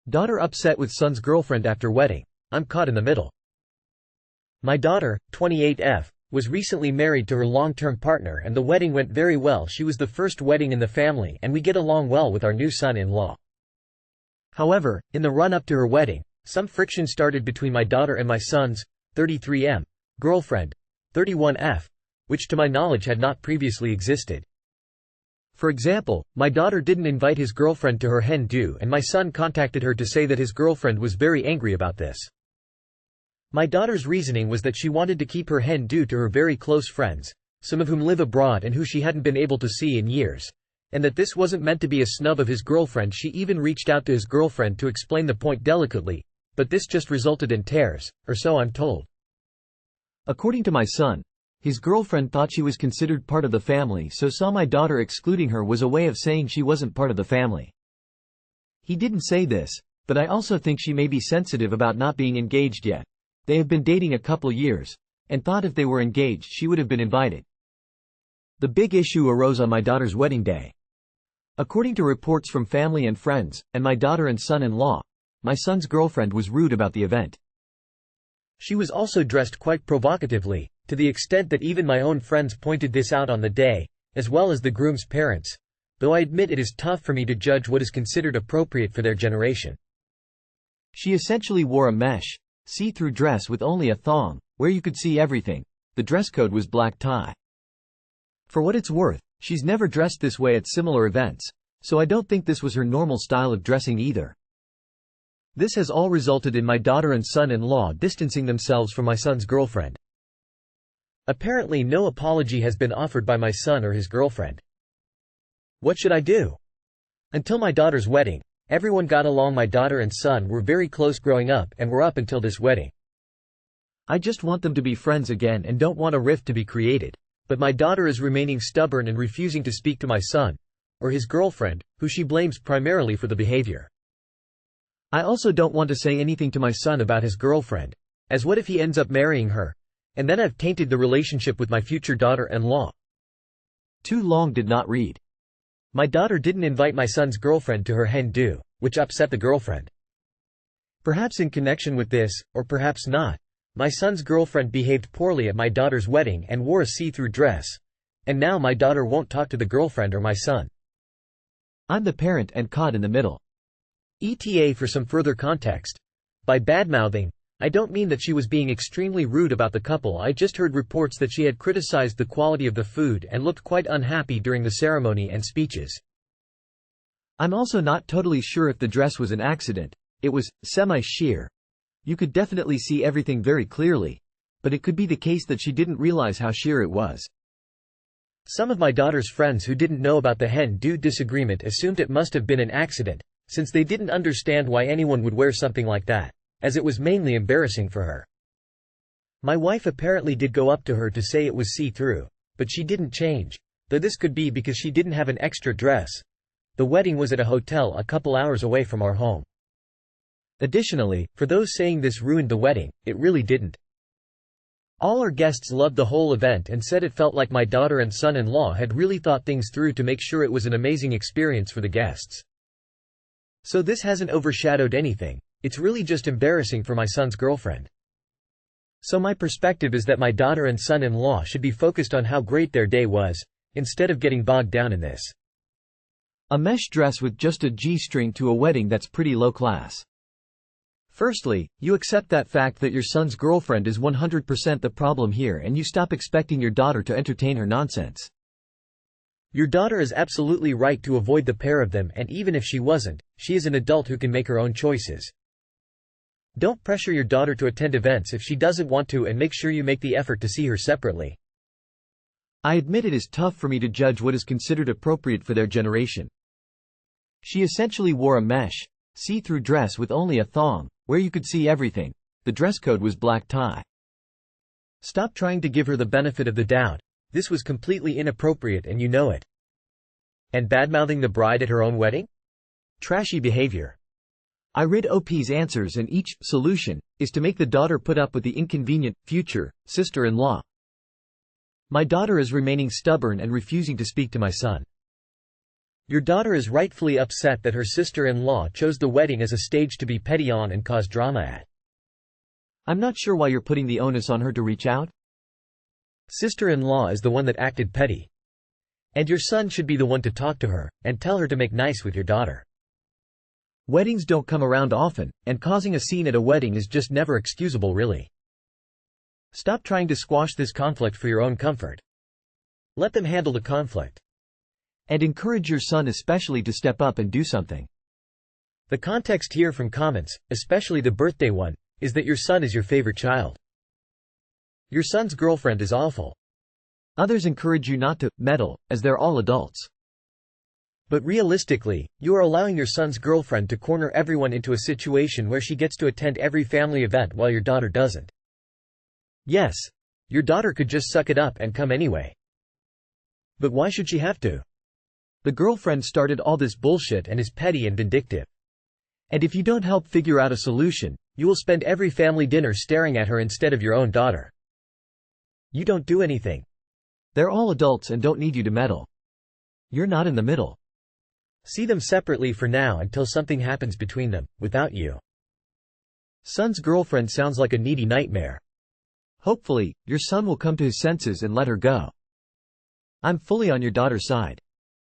Daughter upset with son's girlfriend after wedding. I'm caught in the middle. My daughter, 28F, was recently married to her long-term partner and the wedding went very well. She was the first wedding in the family and we get along well with our new son-in-law. However, in the run-up to her wedding, some friction started between my daughter and my son's, 33M, girlfriend, 31F, which to my knowledge had not previously existed. For example, my daughter didn't invite his girlfriend to her hen do and my son contacted her to say that his girlfriend was very angry about this. My daughter's reasoning was that she wanted to keep her hen do to her very close friends, some of whom live abroad and who she hadn't been able to see in years, and that this wasn't meant to be a snub of his girlfriend. She even reached out to his girlfriend to explain the point delicately, but this just resulted in tears, or so I'm told. According to my son, his girlfriend thought she was considered part of the family, so saw my daughter excluding her was a way of saying she wasn't part of the family. He didn't say this, but I also think she may be sensitive about not being engaged yet. They have been dating a couple years, and thought if they were engaged she would have been invited. The big issue arose on my daughter's wedding day. According to reports from family and friends, and my daughter and son-in-law, my son's girlfriend was rude about the event. She was also dressed quite provocatively, to the extent that even my own friends pointed this out on the day, as well as the groom's parents, though I admit it is tough for me to judge what is considered appropriate for their generation. She essentially wore a mesh, see-through dress with only a thong, where you could see everything. The dress code was black tie. For what it's worth, she's never dressed this way at similar events, so I don't think this was her normal style of dressing either. This has all resulted in my daughter and son-in-law distancing themselves from my son's girlfriend. Apparently no apology has been offered by my son or his girlfriend. What should I do? Until my daughter's wedding, everyone got along. My daughter and son were very close growing up and were up until this wedding. I just want them to be friends again and don't want a rift to be created, but my daughter is remaining stubborn and refusing to speak to my son, or his girlfriend, who she blames primarily for the behavior. I also don't want to say anything to my son about his girlfriend, as what if he ends up marrying her, and then I've tainted the relationship with my future daughter-in-law. Too long did not read. My daughter didn't invite my son's girlfriend to her hen do, which upset the girlfriend. Perhaps in connection with this, or perhaps not, my son's girlfriend behaved poorly at my daughter's wedding and wore a see-through dress, and now my daughter won't talk to the girlfriend or my son. I'm the parent and caught in the middle. ETA for some further context. By badmouthing, I don't mean that she was being extremely rude about the couple. I just heard reports that she had criticized the quality of the food and looked quite unhappy during the ceremony and speeches. I'm also not totally sure if the dress was an accident. It was semi-sheer. You could definitely see everything very clearly, but it could be the case that she didn't realize how sheer it was. Some of my daughter's friends who didn't know about the hen-do disagreement assumed it must have been an accident, since they didn't understand why anyone would wear something like that, as it was mainly embarrassing for her. My wife apparently did go up to her to say it was see-through, but she didn't change, though this could be because she didn't have an extra dress. The wedding was at a hotel a couple hours away from our home. Additionally, for those saying this ruined the wedding, it really didn't. All our guests loved the whole event and said it felt like my daughter and son-in-law had really thought things through to make sure it was an amazing experience for the guests. So this hasn't overshadowed anything. It's really just embarrassing for my son's girlfriend. So my perspective is that my daughter and son-in-law should be focused on how great their day was, instead of getting bogged down in this. A mesh dress with just a G-string to a wedding, that's pretty low class. Firstly, you accept that fact that your son's girlfriend is 100% the problem here and you stop expecting your daughter to entertain her nonsense. Your daughter is absolutely right to avoid the pair of them, and even if she wasn't, she is an adult who can make her own choices. Don't pressure your daughter to attend events if she doesn't want to, and make sure you make the effort to see her separately. I admit it is tough for me to judge what is considered appropriate for their generation. She essentially wore a mesh, see-through dress with only a thong, where you could see everything. The dress code was black tie. Stop trying to give her the benefit of the doubt. This was completely inappropriate and you know it. And badmouthing the bride at her own wedding? Trashy behavior. I read OP's answers, and each solution is to make the daughter put up with the inconvenient future sister-in-law. My daughter is remaining stubborn and refusing to speak to my son. Your daughter is rightfully upset that her sister-in-law chose the wedding as a stage to be petty on and cause drama at. I'm not sure why you're putting the onus on her to reach out. Sister-in-law is the one that acted petty. And your son should be the one to talk to her, and tell her to make nice with your daughter. Weddings don't come around often, and causing a scene at a wedding is just never excusable really. Stop trying to squash this conflict for your own comfort. Let them handle the conflict. And encourage your son especially to step up and do something. The context here from comments, especially the birthday one, is that your son is your favorite child. Your son's girlfriend is awful. Others encourage you not to meddle, as they're all adults. But realistically, you are allowing your son's girlfriend to corner everyone into a situation where she gets to attend every family event while your daughter doesn't. Yes, your daughter could just suck it up and come anyway. But why should she have to? The girlfriend started all this bullshit and is petty and vindictive. And if you don't help figure out a solution, you will spend every family dinner staring at her instead of your own daughter. You don't do anything. They're all adults and don't need you to meddle. You're not in the middle. See them separately for now until something happens between them, without you. Son's girlfriend sounds like a needy nightmare. Hopefully, your son will come to his senses and let her go. I'm fully on your daughter's side.